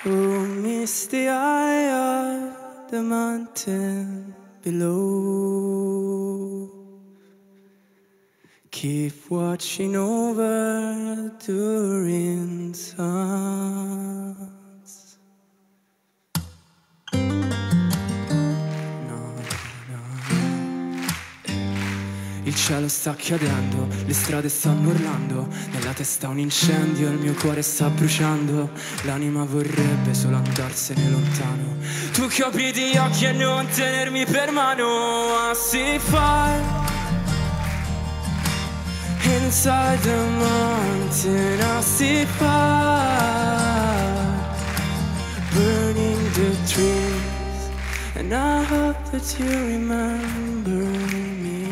Who missed the eye of the mountain below? Keep watching over during suns. Il cielo sta cadendo, le strade stanno urlando, nella testa un incendio, il mio cuore sta bruciando, l'anima vorrebbe solo andarsene lontano. Tu che apri gli occhi e non tenermi per mano, I see fire inside the mountain, I see fire burning the trees, and I hope that you remember me.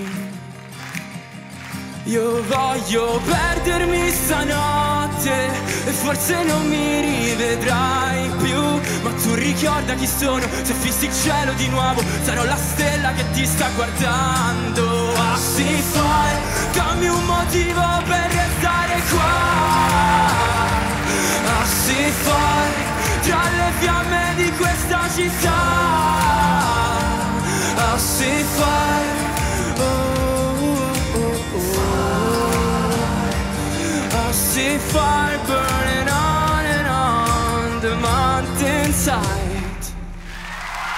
Io voglio perdermi stanotte e forse non mi rivedrai più, ma tu ricorda chi sono, se fissi il cielo di nuovo sarò la stella che ti sta guardando. Ah sì, fai, dammi un motivo per restare qua. Ah sì, fai, tra le fiamme di questa città. Ah sì, fai, see fire burning on and on the mountainside.